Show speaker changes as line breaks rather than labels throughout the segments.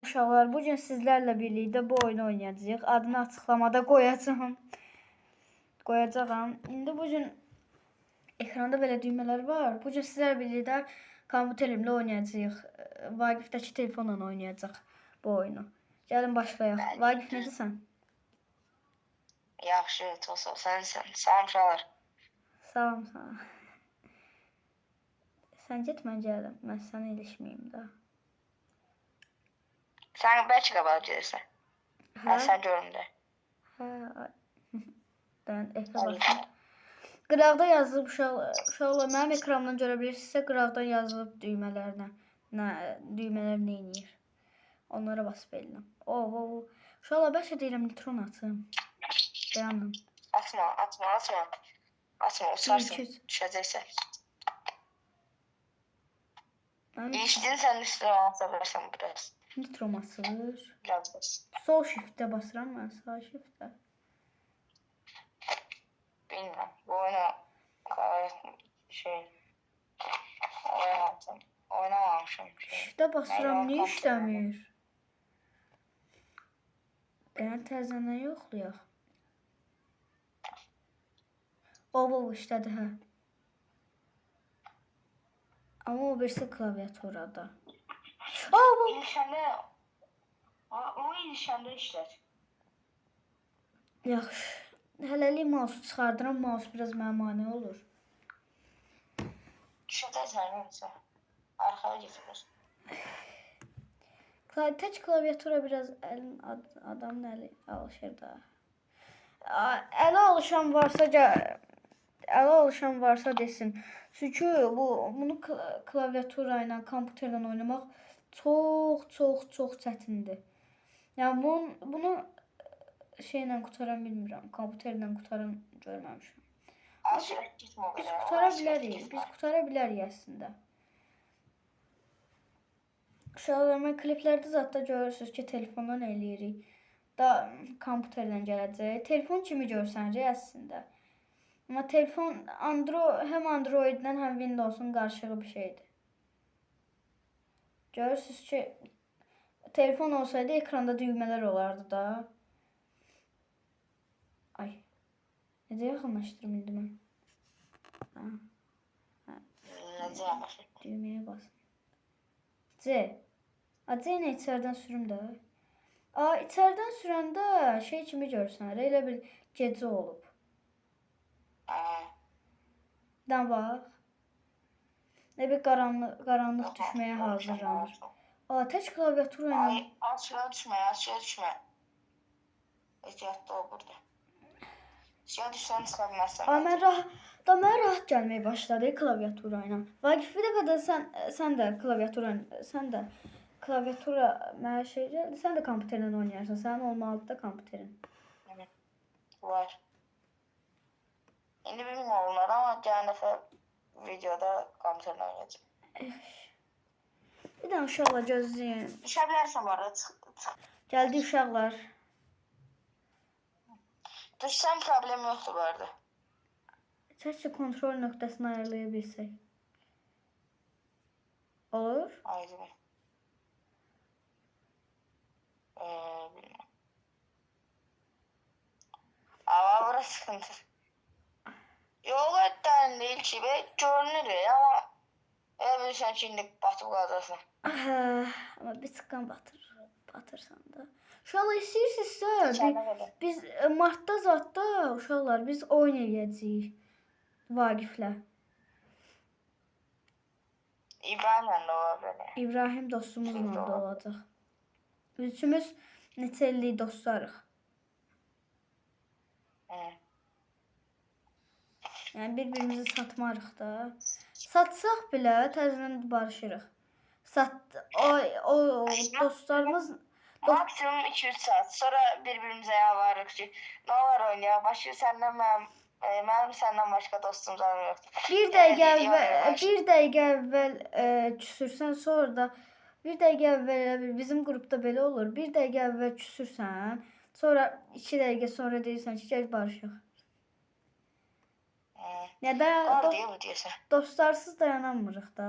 Uşaqlar, bugün sizlərlə birlikdə bu oyunu oynayacağıq. Adını açıqlamada qoyacağam. İndi bugün ekranda belə düymələr var. Bugün sizlərlə birlikdə kompüterimlə oynayacağıq. Vaqifdəki telefonla oynayacaq bu oyunu. Gəlin başlayaq. Vaqif necəsən?
Yaxşı, Tosa, sənsən. Salam uşaqlar.
Salam sana. Sən get, mən gələm. Mən sənə ilişməyim də.
Sən bəlkə qabağa gedirsən.
Hə?
Sən görüm də.
Hə. Dən ekran baxın. Qıraqda yazılıb uşaqlar mənim ekranımdan görə bilirsinizsə, qıraqdan yazılıb düymələrlə. Düymələr nə edir? Onlara basıb elinə. Uşaqlar bəlkə deyirəm nitron atım. Dayanın.
Atma. Uçarsın, düşəcəksən. İlişdin sən üstünə atabilirsən biraz.
Nitrom asılır.
Biraz bas.
Sol shift'ə basıram mən, sağ shift'ə.
Bilmem. Bu oyunu oynamamışım.
Shift'ə basıram, niyə işləmir? Gələn təzədən yoxlayaq. İşlədi, hə. Amma o birisi klaviaturada.
İlişəndə işlər.
Yaxşı. Hələlik mouse'u çıxardıram, mouse biraz mənə mane olur.
Düşəcəksən, neysə. Arxaya getirir.
Tək klaviatura biraz adamın əli alışır da. Əli alışan varsa desin. Çünki bunu klaviatura ilə, kompüterlə oynamaq çox çətindir. Yəni bunu şeylə qutaran bilmirəm, kompüterlə qutaran görməmişəm. Biz qutara bilərik əslində. Uşaqlar, mən kliplərdə zətdə görürsünüz ki, telefondan eləyirik. Da kompüterlə gələcək. Telefon kimi görsəncək əslində. Amma telefon həm Androiddən, həm Windows'un qarışığı bir şeydir. Görürsünüz ki, telefon olsaydı ekranda düymələr olardı da. Ay. Necə yaxınlaşdırım indi mən? Düyməyə basın. C ilə içərdən sürüm də. İçərdən sürəndə şey kimi görsən, elə bil gecə olub. Dən bax. Nə bir qaranlıq düşməyə hazırlanır. Tək klaviatura ilə...
Aşağı düşmə. Ehtiyatlı ol burada. Aşağı düşsən çıxa bilməzsən.
Mənə rahat gəlməyə başladı klaviatura ilə. Vaqif, bir dəfə də sən də klaviatura mənə şey gəldi. Sən də kompüterlə oynayarsan. Sənin olmalıdır da kompüterin.
Evet. Var. İndi bilmirəm onlar, amma gələn dəfə videoda kompüterlə oynayacağım.
Bir də uşaqlar gözləyin.
Düşə bilərsən bu arada.
Gəldi uşaqlar.
Düşsən problem yoxdur bu arada.
Çəkcə kontrol nöqtəsini ayarlaya bilsək. Olur?
Aydın. Bilmem. Ama burası sıkıntı. Yol ötdən deyil ki, görünür ama elə bilirsən ki, indi batıb qalacaqsan.
Amma bir çıqqan batırsan da. Uşaqlar, istəyirsinizsə, biz martda zatda uşaqlar, biz oyun eləyəcəyik Vaqiflə.
İbrahimlə də ola belə.
İbrahim dostumuzla da olacaq. Biz üçümüz neçə illik dostlarıq. Yəni bir-birimizi satmarıq da. Satsaq belə təzədən barışırıq. O dostlarımız...
Maksimum 2-3 saat. Sonra bir-birimizə yalvarırıq ki, nə olar oynayaq? Başqa səndən mənim səndən başqa dostumuz yoxdur.
Bir dəqiqə əvvəl küsürsən, sonra da bir dəqiqə əvvəl bizim qrupda belə olur. Bir dəqiqə əvvəl küsürsən, sonra 2 dəqiqə sonra deyirsən ki, gəl barışıq. Dostlarsız dayanamırıq da.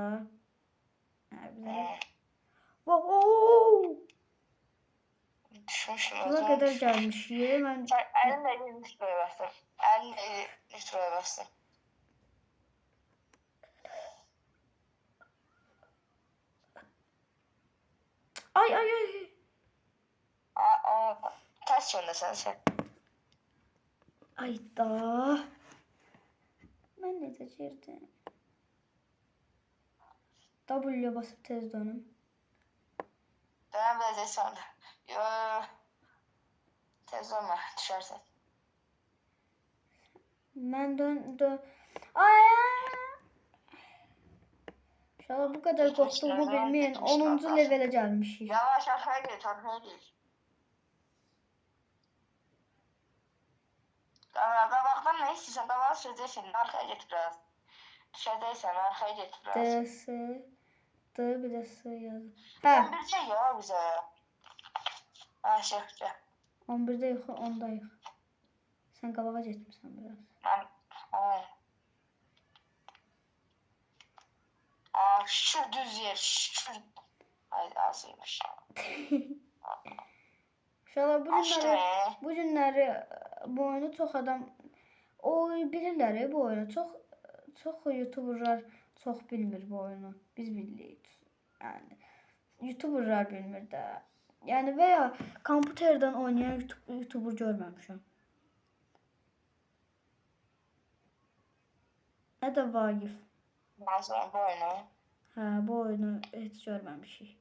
düşmüşüm.
Buna
Özüm
qədər
düşmüş.
gəlmişik. Mən
Sen elinle nitroya bastın. Elinle nitroya bastın.
ay ay ay.
Ters yöndesin sen.
Ayda. Mən necə girdim? W'yə basıb tez dönüm.
Dönebileceksen de. Yo. Tez dönme. Düşersen.
Mən dön. Ay. İnşallah bu qədər qorxduğumu bilməyin. 10-cu levelə gəlmişik.
Yavaş arkaya git. Arkaya git. Qabaqdan ne istiyorsan qabağa sürəcəksən. Arkaya git biraz. Düşəcəksən. Arkaya git biraz.
DS. D bir də S yazır. Hə.
11'de ya bize. Ha şıkça.
11-də yox, 10-dayıq. Sən qabağa getmisən biraz.
Ben. Şu düz yer. Şu. Ay azıymış.
İnşallah
Açtı.
bu günləri bu oyunu çox adam bilirlər bu oyunu. Çox YouTuberlar çox bilmir bu oyunu. Biz bilirik. Yəni YouTuberlar bilmir də. Yəni və ya kompüterdən oynayan YouTuber görməmişəm. Nə də Vagif.
Bazen bu oyunu.
Hə, bu oyunu heç görməmişik.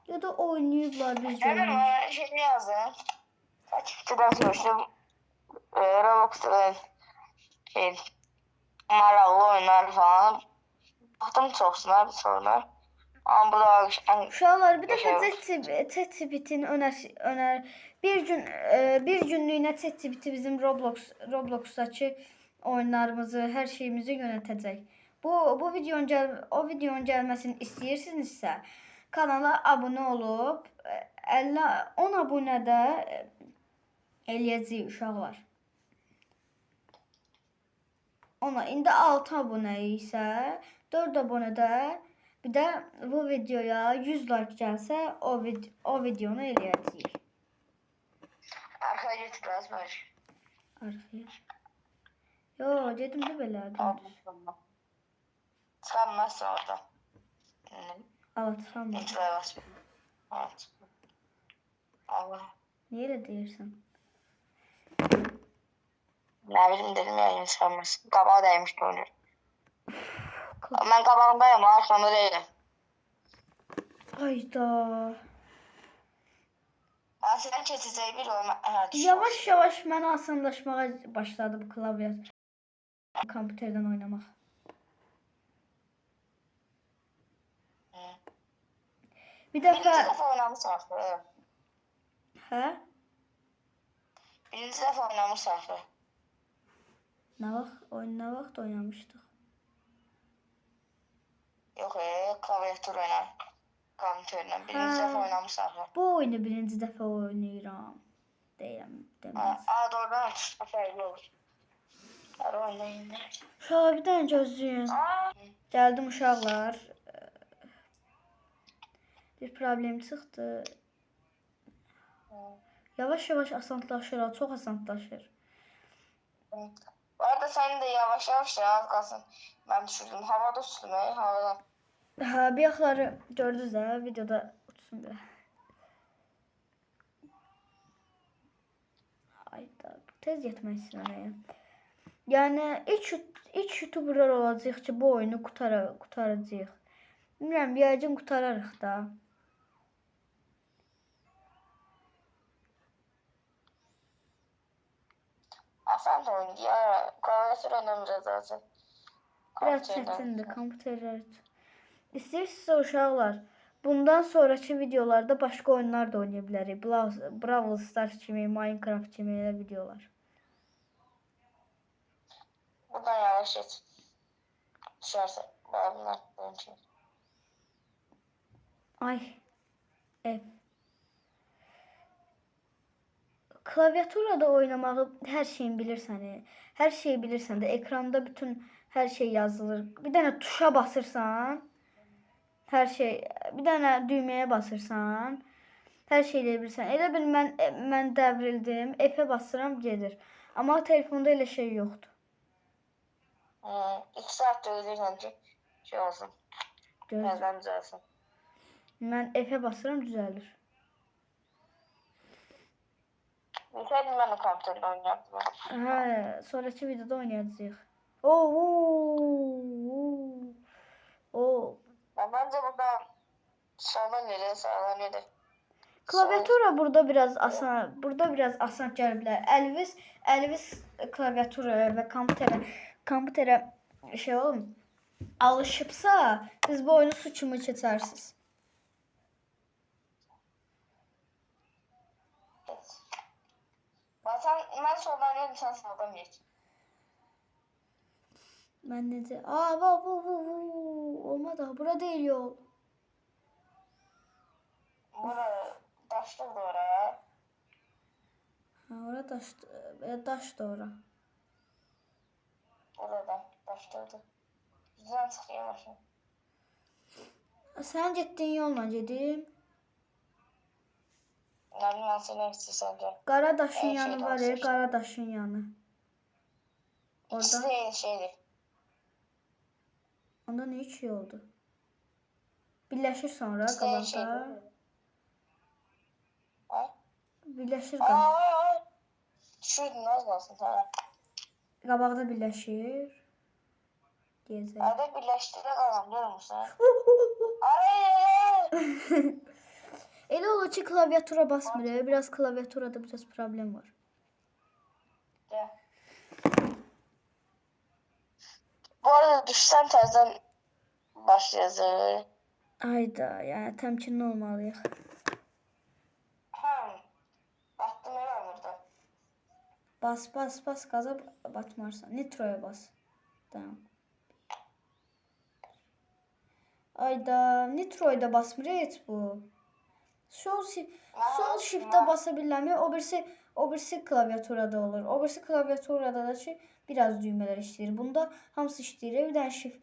Ya da oynayıblar biz
Hemen
görməmişik.
bana şey yazdım. Açıkçadan sormuştum. Roblox'ta şey, maraqlı oyunlar falan. Baxdım çoxsuna bir sonra. Amma bu da
Uşaqlar bir dəfə ChatGPT-in bir günlüyünə ChatGPT bizim Roblox'dakı oyunlarımızı, hər şeyimizi yönətəcək. Bu videonun gəlməsini istəyirsinizsə, kanala abunə olub 10 abunədə eləyəcəyik uşaqlar. İndi 6 abunə isə 4 abunədə bir də bu videoya 100 like gəlsə o videonu eləyəcəyik.
arkaya git biraz böyle.
Arxaya. Yo, gedim də belə.
Çıkamazsın orada.
Alçam.
Nitroya bas. Evet. Allah.
Niyə elə deyirsən?
Ne bileyim dedim ya yeni çıkamazsın. Kabağa değmiş de oynuyor. Ben kabağındayım arkamda değilim.
Ayda.
Ben seni keseceği bir oyma.
Yavaş mənə asanlaşmağa başladı bu klavyat. Kompüterdən oynamaq. Bir
Birinci
dəfə.
defa oynamışsın artık.
Hə?
Birinci defa oynamışsın artık.
Nə vaxt oynamışdıq?
Yok klaviatur oynar. Kompüterle. Birinci defa oynamışsın artık.
Bu oyunu birinci dəfə oynayıram. Deyirəm, deməz.
Doğrudan aferin olur. Hadi oynayın.
Uşaqlar bir dənə gözləyin. Gəldim uşaqlar. Bir problem çıxdı. Yavaş asanlaşır, çox asanlaşır.
Bu arada sen de yavaş yavaş az kalsın. Ben düşürdüm. Havada uçtum havadan.
Hə, bıyaqları gördünüz də, videoda uçsun belə. Ayda, tez getmək istəyirəm. Yəni ilk YouTuberlar olacaq ki, bu oyunu qutaracağıq. Bilmirəm, yəqin qutararıq da.
Sen de oyun. Ya klaviatur oynamayacağız zaten.
Biraz çətindir, kompüterlər. İstəyirsinizsə uşaqlar, bundan sonraki videolarda başqa oyunlar da oynaya bilərik. Brawl Stars kimi, Minecraft kimi elə videolar.
Buradan yavaş geç. Düşerse. Bunlar oyuncu.
Ay. F. Klaviaturada oynamağı hər şeyin bilirsən. Hər şeyi bilirsən də ekranda bütün hər şey yazılır. Bir dənə tuşa basırsan, hər şey, bir dənə düyməyə basırsan, Hər şey edə bilirsən. Elə bil mən dəvrildim, F-ə basıram, gedir. Amma telefonda elə şey yoxdur.
2 saat gözləyirsən ki, şey olsun.
Göz.
Nədən düzəlsin.
Mən F-ə basıram, düzəlir.
Bilsəydin mən də kompüterlə oynayardım.
Hə, sonraki videoda oynayacağıq. Oo.
Məncə burada soldan gedir, sağdan gedir.
Klaviatura burada biraz asan gələ bilər. Əliniz klaviaturaya və kompüterə şey olun, alışıbsa, siz bu oyunu su kimi keçərsiniz.
Mən soldan gedim, sən sağdan geç.
Mən necə? Olmadı. Bura deyil yol.
Bura daşlıqdır oraya.
Ha, ora daşdı ora.
Orada daşlıqdır. Düzdən çıxıyor maşın.
Sən getdiyin yolla gedim.
Nə bilim, mən sənə istəyirsən gəl.
Qaradaşın yanı var ya, Qaradaşın yanı.
İkisi
Orada.
də eyni şeydir.
Onda ne iki oldu? Birləşir sonra
İkisi də eyni
qabaqda.
şeydir. Ha?
Birləşir qabaqda.
Düşürdün, az qalsın, hə.
Qabaqda birləşir. Gezək.
Arada birləşdirək adam, görmürsən? Araya!
Elə olur ki, klaviatura basmır. Biraz klaviaturada biraz problem var.
Gəl. Bu arada düşsən təzədən başlayacaq.
Ayda, yəni təmkinli olmalıyıq.
Batdım elə burada.
Bas, qaza batmarsan. Nitroya bas. Tamam. Ayda, nitroya da basmır heç bu. Sol shift'e basa bilirəm. O birisi klaviaturada olur. O birisi klaviaturada da ki, biraz düymələr işləyir. Bunda hamısı işləyir. Bir dənə shift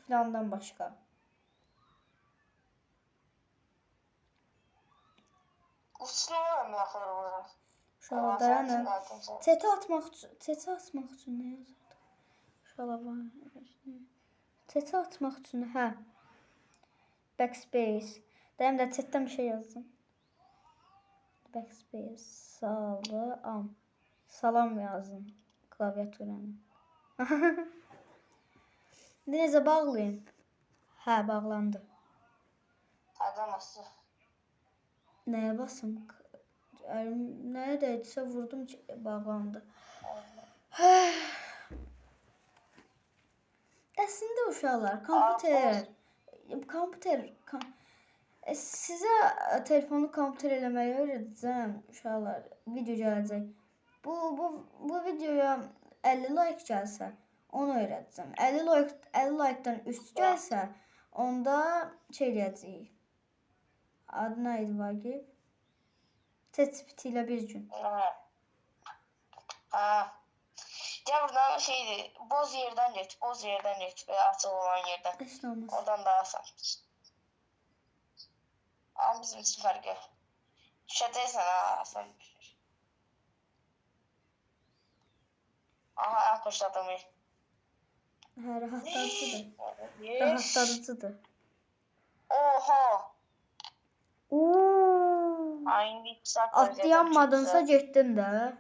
falandan başqa.
Uçsuna var mı yaxları burada?
Şöyle dayanın. Tete atmaq üçün nə yazırdı? Şalavan. Tete atmaq üçün, hə. Backspace. Dayanım da chat'ten bir şey yazdım. Backspace. Salam yazdım. Klaviaturanı. Necə bağlayayım? Hə, bağlandı.
Təzəməsi.
Nəyə basım? Nəyə dəydisə vurdum ki, bağlandı. Əslində uşaqlar, kompüter sizə telefonu kompüter eləməyi öyrədəcəm uşaqlar. Video gələcək. Bu videoya 50 like gəlsə, onu öyrədəcəm. 50 like-dan üst gəlsə, onda şey eləyəcəyik. Adı nə idi Vagif? Tespiti ilə bir gün.
Gəl buradan şeydir, boz yerdən geç və açıq olan yerdən.
Heç nə olmaz.
Oradan daha asan. Amma bizim üçün fərq yox. Düşəcəksən, asan düşür. Aha, ən xoşladığım yer.
Hə, rahatladıcıdır.
Oha! Aynı 2 saat
Atlayanmadınsa getdin də.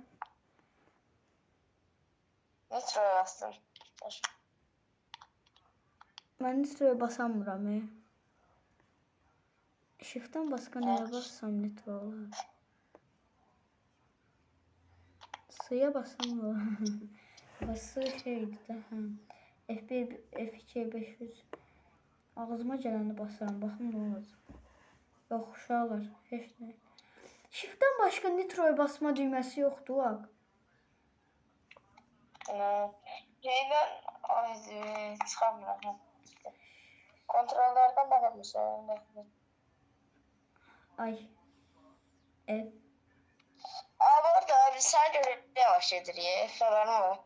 Nitroya bastım.
Mən nitroya basamıram. Shift'dən başqa nəyə bassam nitro olar? Suya basam olar. Bası şeydir də. F1, F2, 500. Ağzıma gələni basıram. Baxın nə olacaq. Yox, uşaqlar. Heç nə. Shift'dən başqa nitroya basma düyməsi yoxdur.
Şeydən çıxamıram. Kontrollardan baxırmışam.
Ay. F.
Abi orada sənə görə yavaş edirik. Falan var.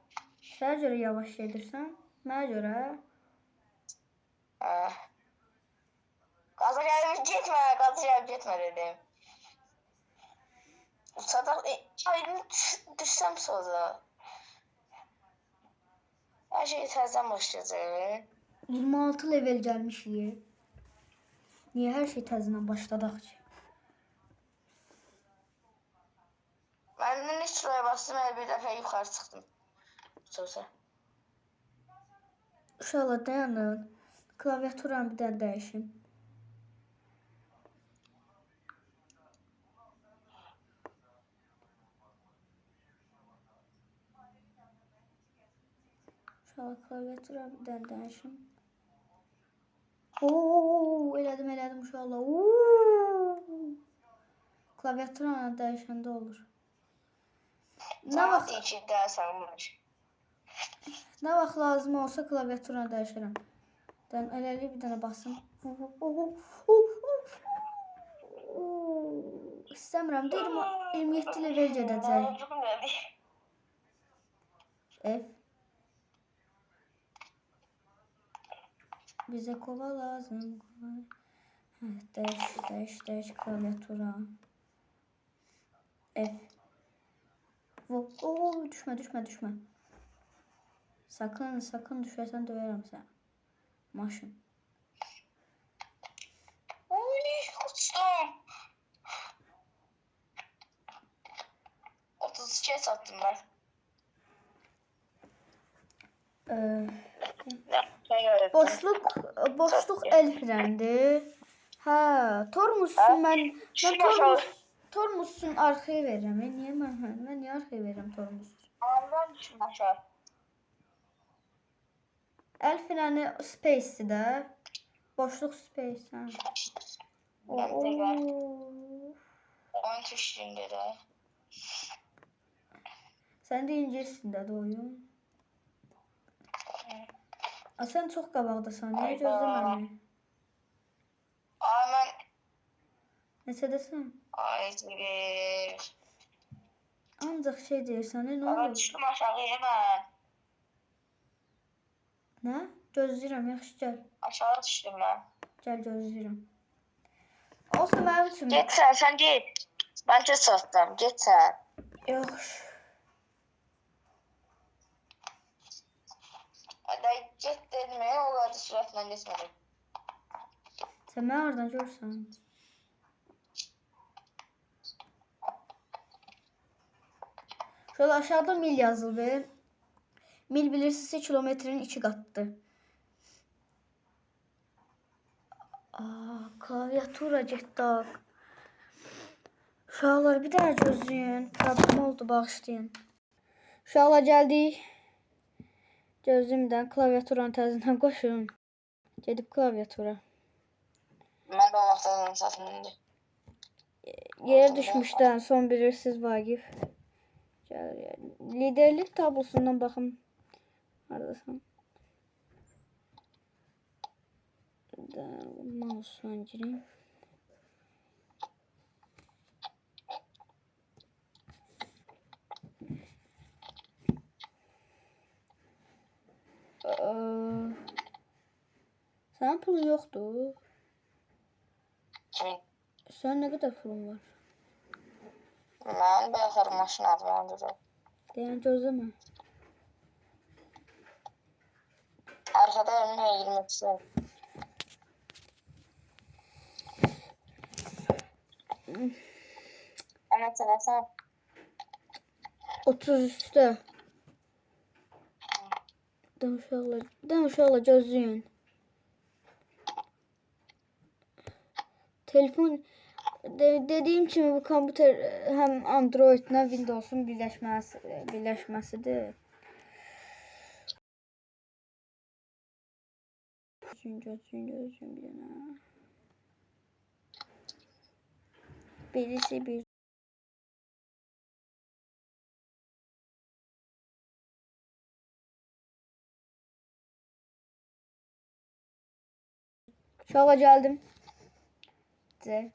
Sənə görə yavaş edirsən? Mənə görə?
Qaza gəlib getmə dedim. Sadaq ayını düşsəm sonra. Her şey təzədən başlayacaq.
26 level gelmişik. Niye her şey təzədən başladıq ki?
Məndən heç şuraya bastım, hər bir dəfə yuxarı çıxdım. Sonra.
Uşaqlar dayanın. Klaviaturamı bir dənə dəyişim. Uşaqlar klaviaturamı bir dənə dəyişim. Oo, elədim uşaqlar. Oo. Klaviaturanı dəyişəndə olur. Nə vaxt
Ki, dərsən var.
Nə vaxt lazım olsa klaviaturanı dəyişirəm. Eləlik bir dənə basım. İstəmirəm. Deyirəm 27 level gedəcək. F. Bizə kova lazım. Dəyiş klaviatura. F. Düşmə. Sakın düşərsən döyərəm səni. Maşın.
Uy, uçdum. 32'ye sattım ben.
Boşluq el frenidir. Hə, Tormusun mən Tormusun arxaya verirəm. Niyə mən niyə arxaya verirəm Tormus?
Andan düşün aşağı.
El freni space'dir də. Boşluq space, hə.
Oyun tuşlarında da.
Sən də incəsindədir oyun. Sən çox qabaqdasan. Niyə gözləməni?
Mən
Neçədəsən?
Ayzir.
Ancaq şey deyirsən, nə
Ama
olur?
düştüm aşağıya ben.
Nə? Gözləyirəm, yaxşı gəl.
Aşağı düştüm ben.
Gəl gözləyirəm. Olsa mənim üçün.
Git sen git. Ben de sattım. Git sen.
Yaxşı.
Hadi git dedim ya. O kadar süratle geçmedim.
Sən məni oradan görürsən. Şöyle aşağıda mil yazıldı. Mil bilirsinizsə kilometrenin 2 qatıdır. Klaviatura getdi. Uşaqlar bir dənə gözləyin. Problem oldu, bağışlayın. Uşaqlar gəldik. Gözlüyümdən klaviaturanı təzədən qoşun. Gedib klaviatura.
Ben de o vaxtdan satın indi.
Yerə düşmüşdən son bilirsiniz Vagif. Liderlik tablosundan baxın. Haradasan? Mouse'dan gireyim. Sənin pulun yoxdur.
Kimin?
Sən nə qədər pulun var?
Ben bir maşın adlandırdım.
Deyən gözləmə.
Arkada önüne 20'si. Ama telefon
30 üstə. Uşaqlar gözləyin. Telefon dediyim kimi bu kompüter həm Android-la Windows-un birləşməsidir. Gözləyin bir dənə. Birisi bir. Uşaqlar gəldim.
27'de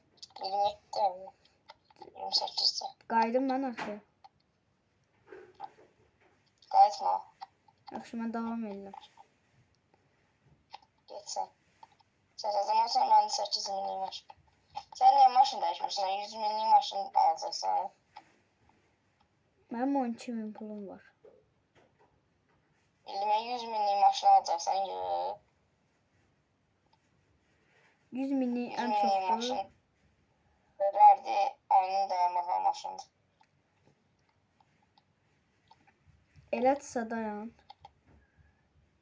28'de.
Qayıdım mən axı.
Qayıtma.
Yaxşı, mən davam edirəm.
Geçsen. Sen o zaman sen ben 8 milli maşın. Sen niye maşın değişmişsin? 100 milli maşın alacaksın.
Mənim 12.000 pulum var.
Elime 100 minlik maşın alacaksan yığ.
100.000'lik
100
ən
minlik
çoxdur.
maşın. Verdi oyunun dayanmadan maşındır.
Elətsə dayan.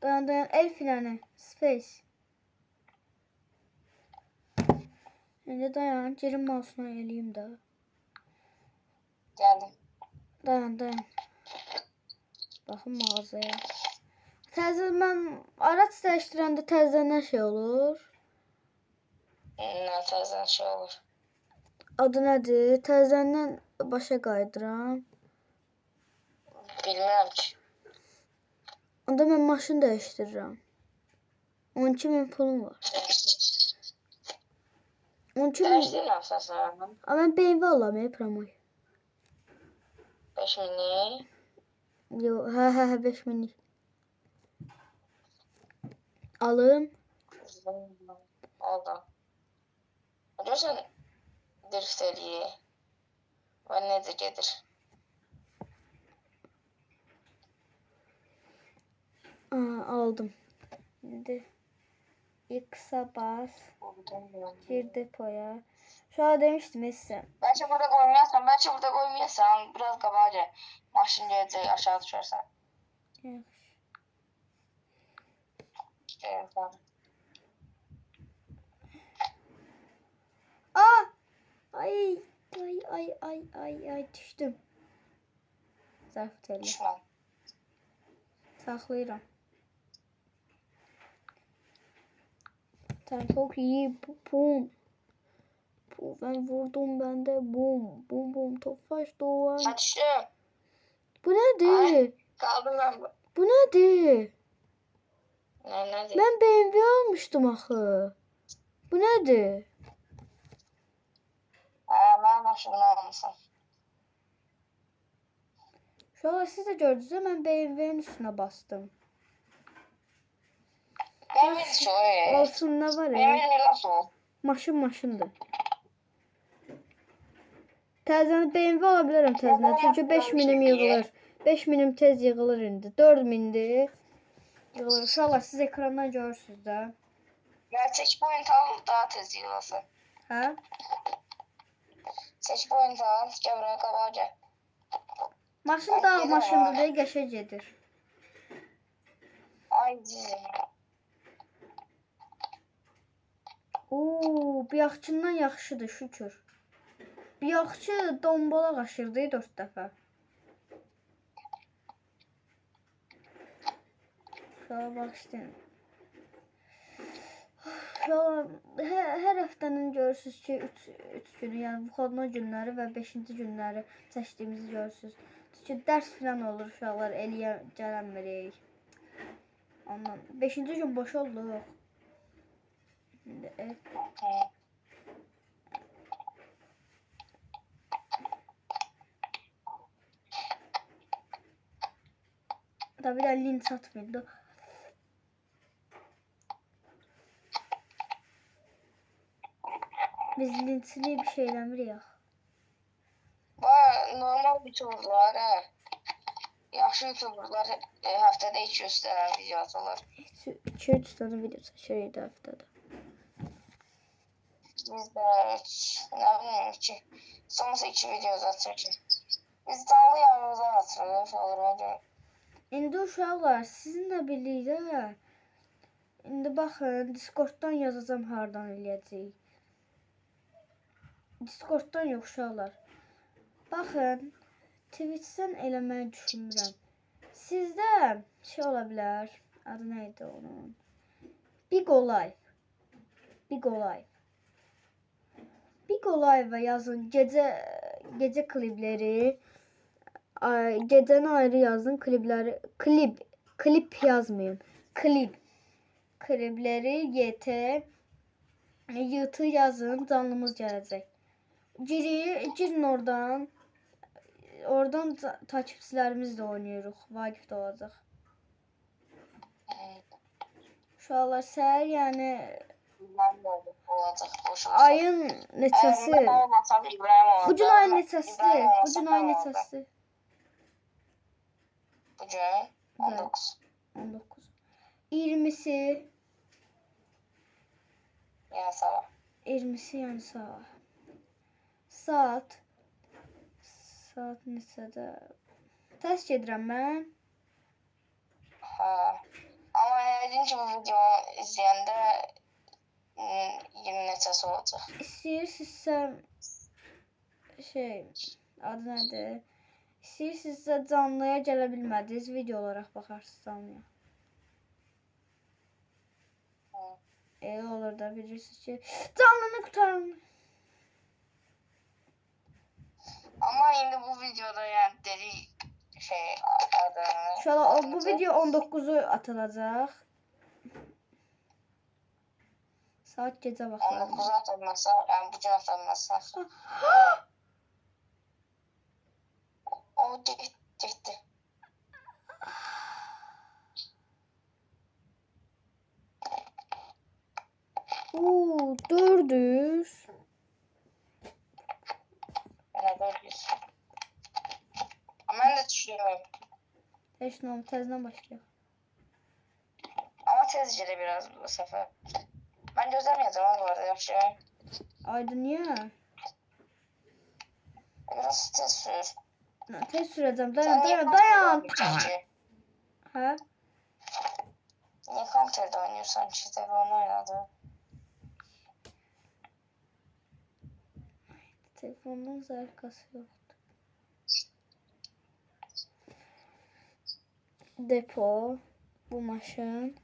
Dayan. El freni. Space. İndi dayan. Girim mouse'una eləyim də.
Geldim.
Dayan. Baxın mağazaya. Təzə mən araç dəyişdirəndə təzə nə şey olur?
Ne tezden şey olur.
Adı nədir? Təzədən başa qayıdıram.
Bilmiyorum ki.
Onda mən maşın dəyişdirirəm. 12.000 pulum var. 12.000.
Değiştirirəm sen.
Amma mən BMW alamayıram.
5 minlik.
Yo, hə 5.000'lik. Alım.
Oldu. Görürsən drift eləyir. Və necə gedir.
Aldım. İndi X'a bas. Gir depoya. Şu an demiştim sizə.
Belki burada koymayasan. Biraz qabağa gəl. Maşın gələcək, aşağı düşərsən. Evet, tamam.
Ay düşdüm. Zarf telli.
Düşmən.
Saxlayıram. Sen çok iyi. Bum. Ben vurdum ben de. Bum. Tofaş doğan.
Ha düşdüm.
Bu nedir?
Qaldım mən.
Bu nedir?
Nədir?
Ben BMW almıştım axı. Bu nedir?
Mən maşını almışam.
Şu an siz de gördünüz ya, ben BMW'nin üstüne bastım.
BMW şu.
Olsun, ne var ya?
BMW nasıl?
Maşındır. Təzəni BMW ala bilərəm təzəni. Çünki 5.000'im yığılır. 5.000'im tez yığılır indi. 4.000'dir. Yığılır. Uşaqlar siz ekrandan görürsünüz də.
Seç point al daha tez yığılasın.
Hə?
Seç point al. Gəl buraya qabağa gəl.
Maşın dağ maşındır da qəşəng gedir.
Ay cizim.
Biyaqçından yaxşıdır şükür. Biyaqçı dombalaq aşırdı 4 dəfə. Şöyle bak işte. Hər həftənin görürsünüz ki 3 günü, yəni vuxadma günləri və 5-ci günləri çəkdiyimizi görürsünüz. Çünki dərs falan olur, uşaqlar eləyə gələnmirik. Ondan 5-ci gün boş olduq. İndi da bir də link satmırdı. Biz linçli bir şey eləmirik ya.
Normal youtuberlar, hə. Yaxşı youtuberlar həftədə 200 dənə video atırlar.
2-3 dənə video çəkirik həftədə.
Biz də nə bileyim ki, sonrası 2 video atırıq. Biz canlı yayımıza atırıq uşaqlara görə.
İndi uşaqlar sizinlə birlikdə indi baxın Discorddan yazacağam hardan eləyəcəyik. Discorddan yox uşaqlar. Baxın Twitch'dən eləməyi düşünmürəm. Sizdə şey ola bilər. Adı nə idi onun? Bigo Live yazın gecə klipləri. Gecəni ayrı yazın klipləri. Klip yazmayın. Klipləri YT yazın, canlımız gələcək. Girin oradan. Oradan takipçilərimiz də oynayırıq. Vaqif də olacaq. Uşaqlar səhər yəni ayın neçəsi? Bu gün ayın neçəsi?
Bugün 19.
19. 20'si.
Yani sabah.
20'si yəni sabah. Saat. Saat neçədə? Tərs gedirəm mən.
Ha. Ama yəqin ki bu videonu izləyəndə 20 neçəsi olacaq.
İstəyirsinizsə adı nədir? İstəyirsinizsə canlıya gələ bilmədiniz, video olaraq baxarsınız canlıya. Elə olur da bilirsiniz ki, canlını qurtarın.
Ama indi bu videoda yani dedik adını.
İnşallah bu video 19'u atılacaq. Saat gecə vaxtları.
19 atılmasa, yani bugün atılmasa. O gitti.
Oo, 400.
Ne böyleyiz. Ama ben de düşünüyorum.
Heç nə olmur, təzədən başlayaq.
Ama tez gele biraz bu sefer. Ben gözlemeyeceğim ama bu arada yaxşı.
Aydı niyə?
Biraz tez sür.
Tez sürəcəm.
Sen niye
Dayan.
counter'da oynuyorsun ki?
Hə?
Niye counter'da oynuyorsun ki? Tabii onu oynadı.
Telefonun zarkası yoxdur. Depo. Bu maşın.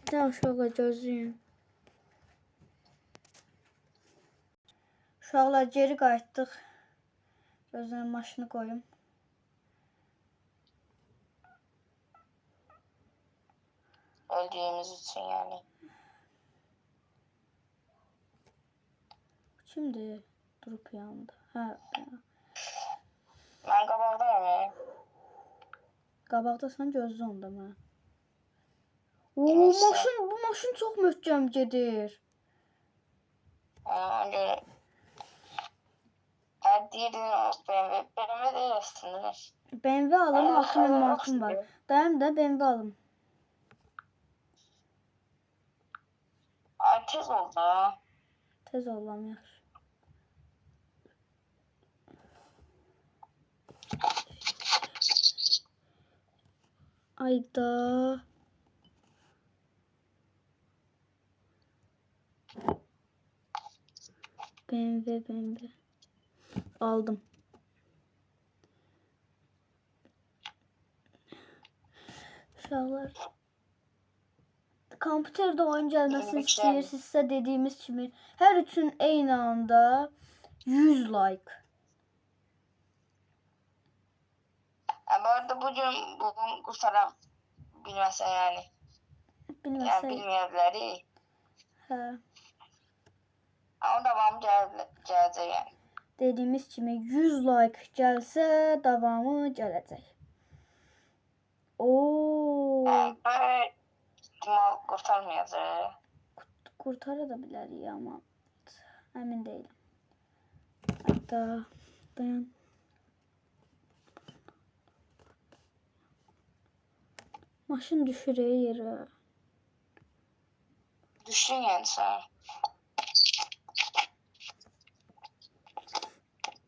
Bir daha uşaqlar gözləyin. Uşaqlar geri qayıtdıq. Gözləyin maşını qoyum.
Öldüğümüz için yani.
Kimdir? Durub yanında. Hə.
Ben qabaqdayım ya.
Qabaqdasan gözlə onda mənə.
Eminsən?
Bu maşın çox möhkəm gedir.
Önce her diğerinin BMW değil aslında.
BMW alım, 6000 manatım var. Dayan da BMW alım.
Ay tez oldu ha.
Tez olam yaxşı. Ayda. BMW. Aldım. Uşaqlar. Kompüterdə oyun gəlməsini istəyirsinizsə dediyimiz kimi hər üçün eyni anda 100 like.
Bu arada bugün kurtaran bilmezsen yani. Yani
Bilməsə.
bilmeyenleri.
Hə.
Ama devam gelecek yani.
Dediyimiz kimi 100 like gəlsə davamı gələcək. Oo.
Böyle ihtimal kurtarmayacak.
Kurtara da bilərik amma əmin deyiləm. Hatta dayan. Maşın düşür yerə.
Düştün yani sen.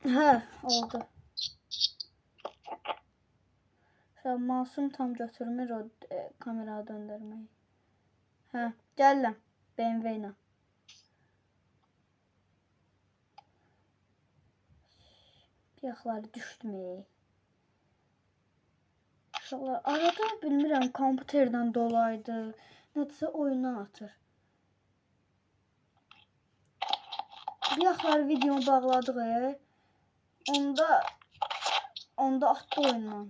Hə, oldu. Şöyle masum tam götürmür o kameraya döndürmeyi. Hə, gəlirəm BMW ilə. Yaxları düşdüm. Uşaqlar arada bilmirəm kompüterdən dolaydı. Nədirsə oyundan atır. Bir yaxları videonu bağladıq. Onda atdı oyundan.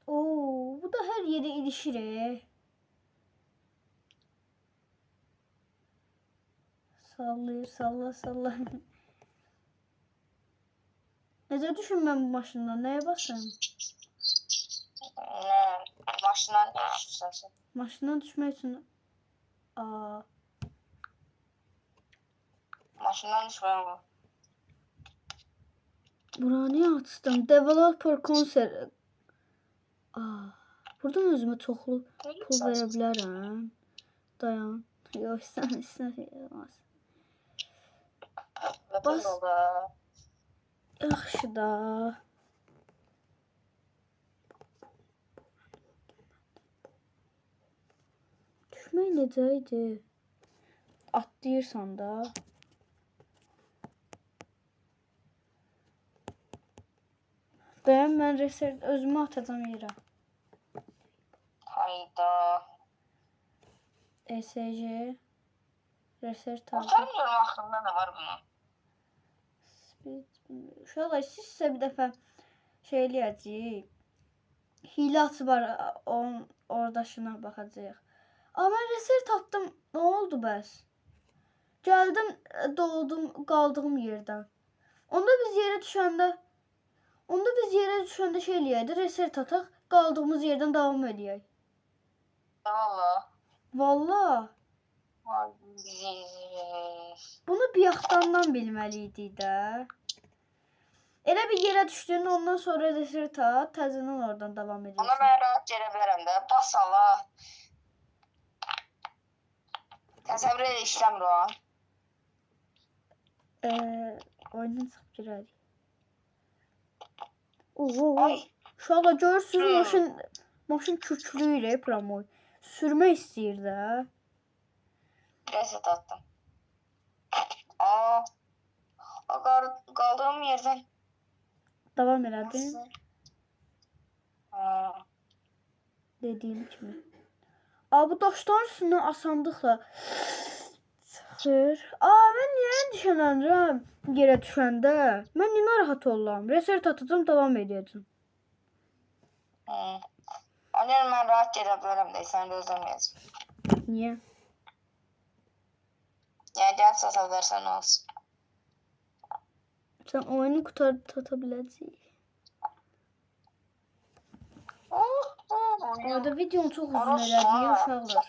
Oo, bu da her yere ilişir. Sallıyor, salla. Necə düşün mən bu maşından? Nəyə basım?
Ne? Maşından düşürsən.
Maşından düşmək üçün aa,
Maşından düşməyəm bu.
buranı açdım. Developer konser. Aa, buradan özümə çoxlu pul verə bilərəm. Dayan. Yox, istəmirəm. Bas. Yaxşı da. Düşmək necə idi? Atlayırsan da. Dayan, mən reset özümü atacağım yerə.
Hayda.
ESC reset
Ortam
target.
görüm axırında ne var bunun?
Speed. Uşaqlar, siz sizə bir dəfə şey eləyəcəyik. Hile atı var, orada şuna baxacağıq. Amma mən reset atdım. Nə oldu bəs? Gəldim, doğdum, qaldığım yerdən. Onda biz yerə düşəndə şey eləyəydi, reset ataq, qaldığımız yerdən davam eləyək.
Valla.
Valla. Bunu bir yaxdandan bilməliydik də. Elə bir yerə düşdüyündə ondan sonra reset at, təzədən oradan davam
Ona
edirsən.
mən rahat yerə verəm də. Bas Allah. Təsəvvür elə işləmir o an.
Oyundan çıxıb girərik.
Ay.
Uşaqlar görürsünüz, maşın kükrüyür, promoy. Sürmək istəyir də.
Reset attım. Aa. Qaldığım yerdən.
Davam elədim.
Nasıl? Ha.
Dediyim kimi. Bu daşların üstündən asandıqla çıxır. Mən niyə endişələnirəm yerə düşəndə? Mən niyə narahat oluram? Reset atacağım, davam edəcəm.
Anne mən rahat yerə verəm də, sən gözləməyəcəm.
Niyə?
Yəni gəlib sata versən olsun.
Sən oyunu qurtara biləcəyik. Orada videonu çox uzun elədik uşaqlar.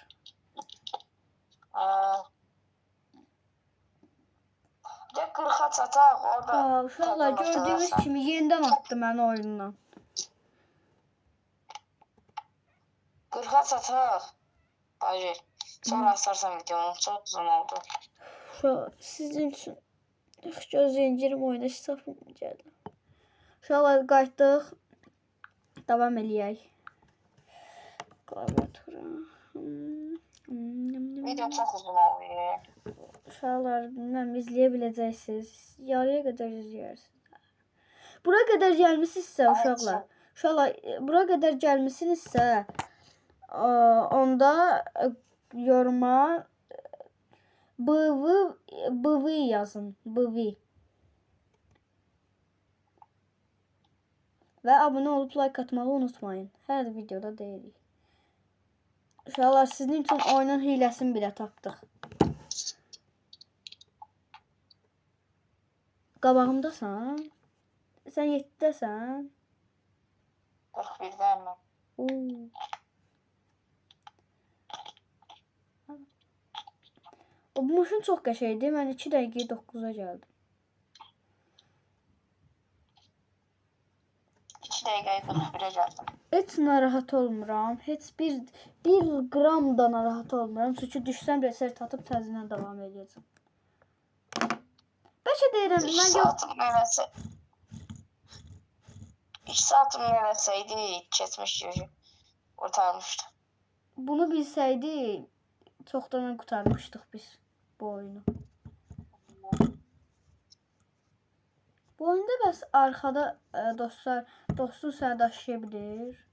Bir də 40-a çataq orada.
Uşaqlar gördüyünüz kimi yenidən attı məni oyundan.
40-a çataq. Hayır. Sonra asarsan videonu. Çox uzun oldu.
Sizin üçün gözləyin, girim oyuna şifafım gəldi. Uşaqlar qayıtdıq. Davam eləyək. Klaviatura.
Video çox uzun oldu.
Uşaqlar, bilməm, izləyə biləcəksiniz. Yarıya qədər izləyirsiniz. Bura qədər gəlmisinizsə, uşaqlar, bura qədər gəlmisinizsə, onda yoruma BV yazın. BV. Və abunə olub like atmağı unutmayın. Hər videoda deyirik. Uşaqlar, sizin üçün oyunun hiləsini belə tapdıq. Qabağımdasan? Sən 7-dəsən?
41-dəyim mən.
Bu maşın çox qəşəngdir. Mən 2 dəqiqəyə 9-a gəldim.
2 dəqiqəyə 41-ə gəldim.
Heç narahat olmuram. Heç bir qram da narahat olmuram. Çünki düşsəm reset atıb təzədən davam edəcəm. Bəlkə deyirəm, mən yox.
2 saatım eləsəydi, keçmiş yürü. Qurtarmışdı.
Bunu bilsəydi, çoxdan qurtarmışdıq biz bu oyunu. Bu oyunda bəs arxada dostun səni daşıya bilir.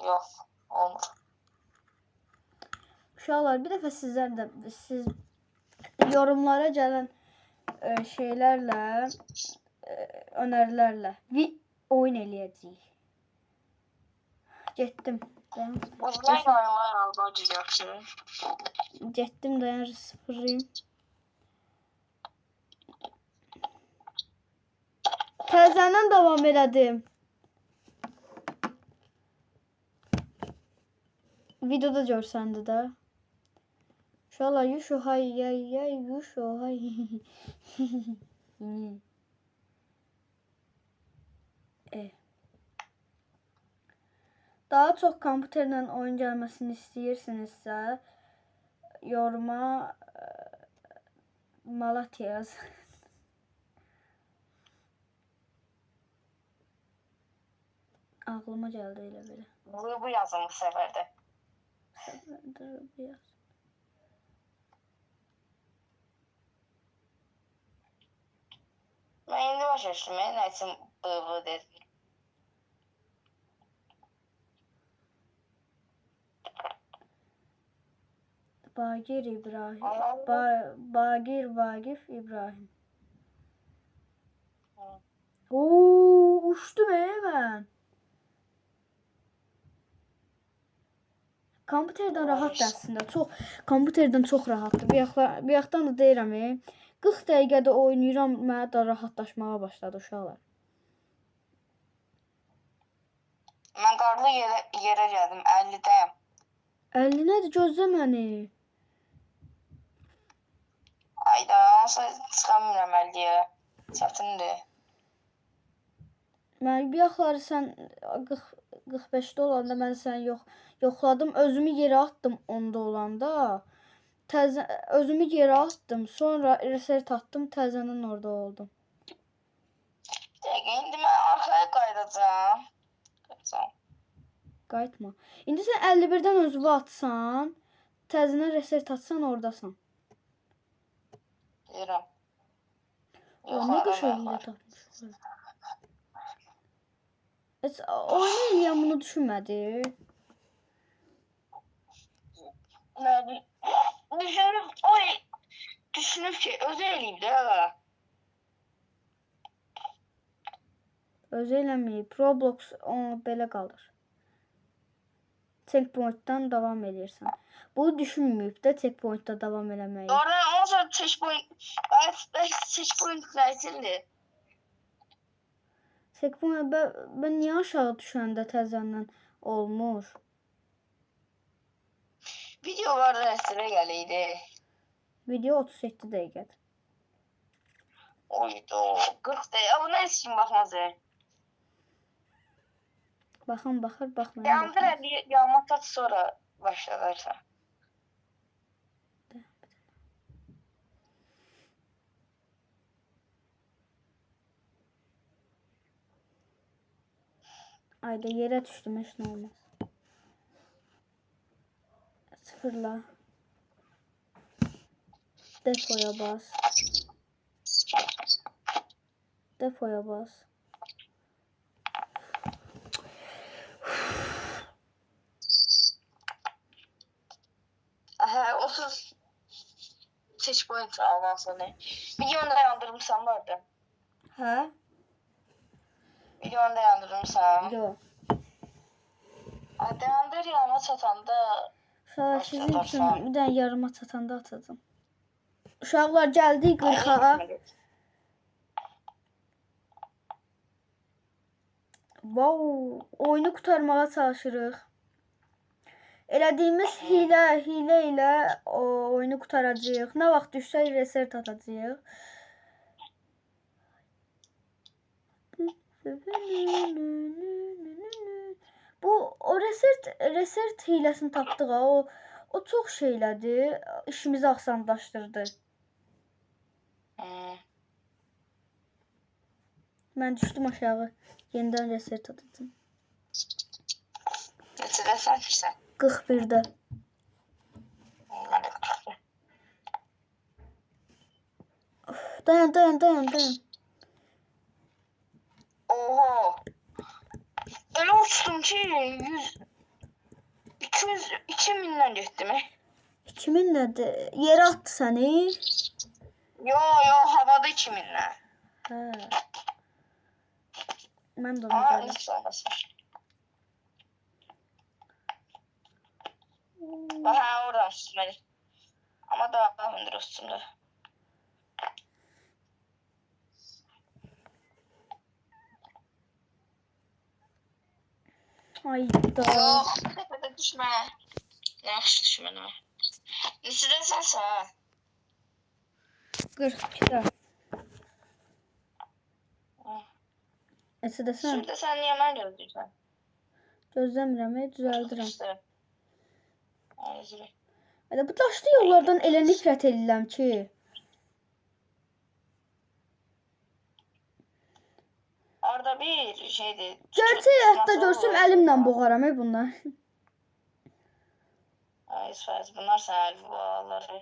Yox, olmur.
Uşaqlar, bir dəfə sizlər də yorumlara gələn şeylərlə, önərilərlə oyun eləyəcəyik. Getdim.
Uzun oyunlar almaq yaxşı.
Getdim, dayan, sıfırlayım. Təzədən davam elədim. Videoda görsəndi də. Uşaqlar yuşu hay yay yay yuşu hay. Daha çox kompüterlə oyun gəlməsini istəyirsinizsə, yoruma Malatya yaz. Ağlıma gəldi elə belə.
Bu yazın bu səfərdə.
Bu yaz.
Mən indi başa düşdüm, nə üçün bu dedim.
Bagir İbrahim. Bagir Vagif İbrahim. Uçdu be mən. Kompüterdən rahatdır əslində. Kompüterdən çox rahatdır. Bir yaxdan da deyirəm, 40 dəqiqədə oynayıram, mənə da rahatlaşmağa başladı uşaqlar.
Mən qarlı yerə gəldim, 50-dəyəm.
50 nədir? Gözlə məni.
Ayda, olsa çıxamıram 50-yə. Çətindir.
Mən bir yaxları sən 45-də olanda mən səni yoxladım. Özümü yerə atdım 10-da olanda. Özümü yerə atdım. Sonra reset atdım. Təzədən orada oldum.
Dəqiqə, indi mən arxaya qayıdacağım.
Qayıtma. İndi sən 51-dən özünü atsan, təzədən reset atsan oradasan.
Deyirəm.
Ne qəşəng hiylə tapmışıq. Oyunu eləyən bunu düşünmədi.
Düşünüb ki, özü eləyib də.
Özü eləməyib. Roblox onu belə qalır. Checkpoint'dan davam edirsən. Bu düşünməyib də checkpoint'da davam eləməyi.
Oradan olsa checkpoint nəsildir.
Checkpoint ben niyə aşağı düşəndə təzəndən olmur?
Video var da əsrə gəliydi.
Video 37 dəqiqədir.
Oydu. 40 dəqiqə. Buna heç kim baxmaz.
Baxan baxar, baxmayan
Yandır
baxmaz.
əli, yanma tat sonra başlarsa.
Ayda yerə düşdüm, heç nə olmaz. Sıfırla. Depoya bas. Depoya bas.
Hə, 30 checkpoint alman sonra. Videonu da yandırmışsan var da.
Hə?
Videonu da yandırmışsan.
Yox.
Dayandır yanıma çatanda.
Uşaqlar sizin üçün bir dənə yarıma çatanda atacağım. Uşaqlar gəldik 40-a. Wow, oyunu qurtarmağa çalışırıq. Elədiyimiz hilə ilə oyunu qurtaracağıq. Nə vaxt düşsə reset atacağıq. Bu o reset hiləsini tapdıq ha. O çox şeylədir. İşimizi asanlaşdırdı. Mən düşdüm aşağı. Yenidən reset atacağım.
Neçədə sənsən?
41-də.
Mən də 41.
Dayan.
Oho. Öyle uçtum ki 2000'den getdim.
2000 nədir? Yerə atdı səni?
Yo, havada 2000'den.
Hə. Mən də onu
Ama
görürüm.
hiç olmasın. Aha, oradan üstüme. Ama daha hındır üstünde.
Ayda.
Yok, tepede düşme. Yaxşı düşmənə. Neçədəsən sən?
42-də. Neçədəsən?
Şurada sən niyə mən gözləyirsən?
Gözləmirəm, düzəldirəm.
Ay, üzrə.
Hələ bu daşlı yollardan elə nifrət edirəm ki.
Arada bir şeydir.
Gerçək həyatda görsəm əlimlə boğaram bunlar.
Ay, fəz, bunlar sən əlvi bağları.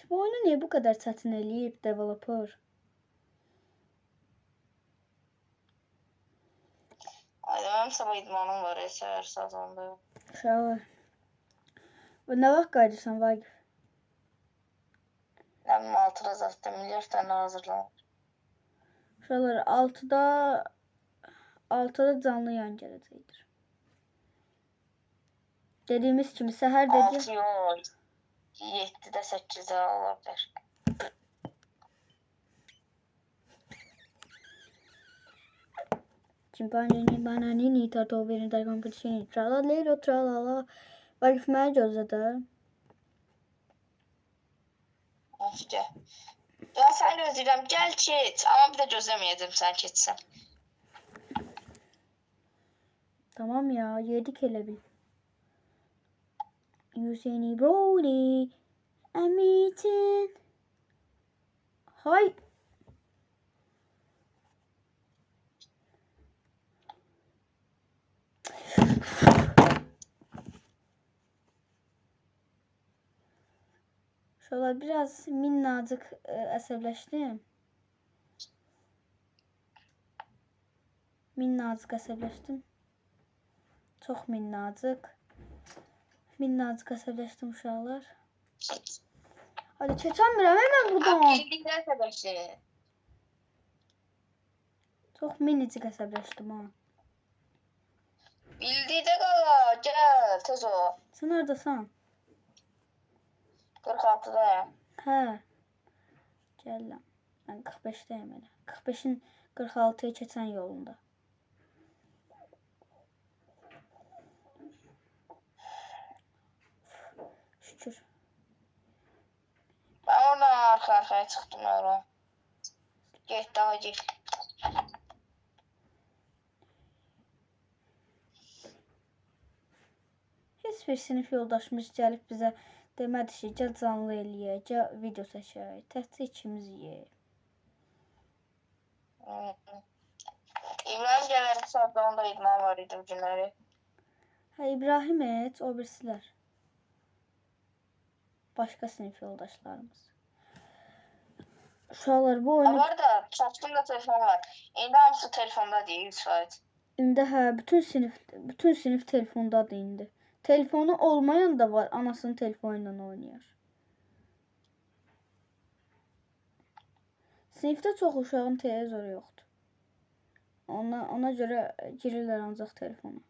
Bu oyunu niyə bu qədər çətin eləyib developer?
Ay, mənim sabah idmanım var, səhər saat 10-da.
Uşaqlar. Nə vaxt qayıdırsan Vaqif?
Mən 6-da zaten milyar tane hazırlanır.
Uşaqlar 6-da canlı yayın gələcəkdir. Dediyimiz kimi səhər dedi.
6 yox. 7-də 8-də ola bilər.
Çimpanzini, bananini, tartoverini, tarkompetini, tralalero, tralala. Vaqif mənə gözlədə.
Of, gəl. Ben sen gözleyeceğim. Gel çet. Ama bir de gözlemeyeceğim sen çetsen.
Tamam ya, yedik elə bil. Usain Brody, Emitin. Hay. Şöyle biraz minnacık əsəbləşdim. Minnacık əsəbləşdim. Çox minnacık. Minnacık əsəbləşdim uşaqlar. Hadi keçəmirəm hemen buradan.
Bildiğin arkadaşı.
Çox minicik əsəbləşdim ha.
Bildiği de qala. Gel tez ol.
Sən haradasan?
46'da.
Hə. Gələm. Mən 45-dəyəm elə. 45-in 46-ya keçən yolunda. Şükür.
Ben oradan arka-arkaya çıktım öyle. Get daha git.
Heç bir sinif yoldaşımız gəlib bizə demədi ki, gəl canlı eləyək, gəl video çəkək. Təhcə ikimiz yeyək.
İbrahim gələrək saat 10'da idman var idi bu günləri.
Hə, İbrahim et, o birisilər. Başqa sinif yoldaşlarımız. Uşaqlar bu oyunu...
Var da çaşkın telefon var. İndi hamısı telefonda değil 100%.
İndi hə, bütün sinif telefondadır indi. Telefonu olmayan da var, anasının telefonu ilə oynayır. Sinifdə çox uşağın televizoru yoxdur. Ona görə girirlər ancaq telefona.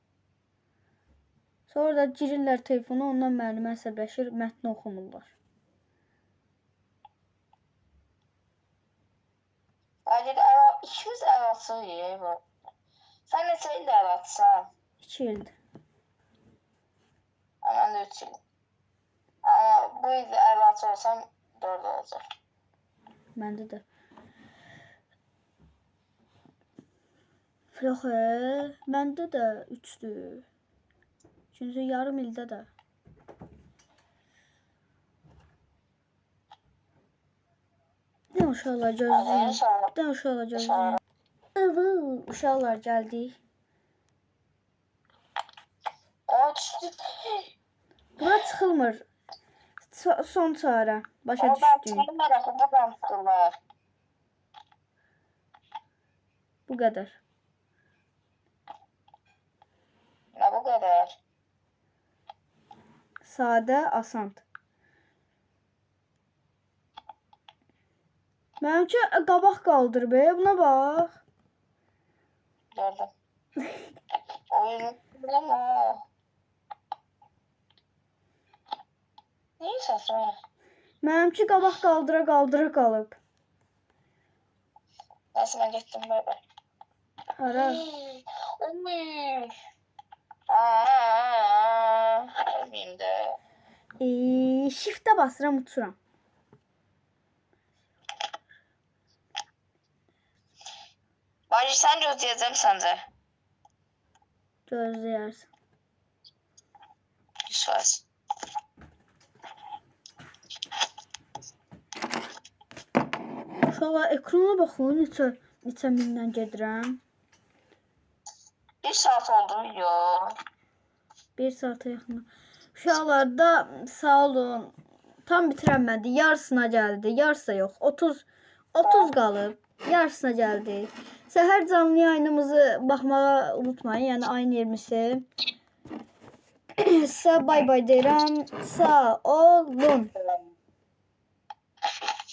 Sonra da girirlər telefona, ondan müəllimə əsəbləşir, mətni oxumurlar.
Hadi de 200 arası iyi bu. Sen ne sayın da aratsan?
2 ildir.
Hemen de 3 yıl. Ama bu yıl arası olsam 4 olacak.
Məndə də. Yox, məndə də 3'dür. Çünki yarım ildə də. Ne uşaqlar gözləyin. Bir də uşaqlar gözləyin. Uşaqlar gəldik. Bura çıxılmır. Son çarə. Başa düşdük. Bu qədər.
Ne bu kadar?
Sadə, asan. Mənimki qabaq qaldır be. Buna bax.
Gördüm. Oyun ama. Neyse sonra.
Mənimki qabaq qaldıra qalıb.
Neyse ben gittim böyle.
Hara?
Oy. Ölmeyeyim de.
Shift'ə basıram, uçuram.
Bacı sen gözleyeceğim sence.
Gözləyərsən.
100%.
Uşaqlar, ekrana baxın, neçə mindən gedirəm.
1 saat oldu video.
1 saata yaxın. Uşaqlar da sağ olun. Tam bitirəmədi. Yarısına gəldi. Yarısı da yox. 30 qalıb. Yarısına gəldi. Səhər canlı yayınımızı baxmağa unutmayın. Yəni ayın 20-si. Sizə bay bay deyirəm. Sağ olun.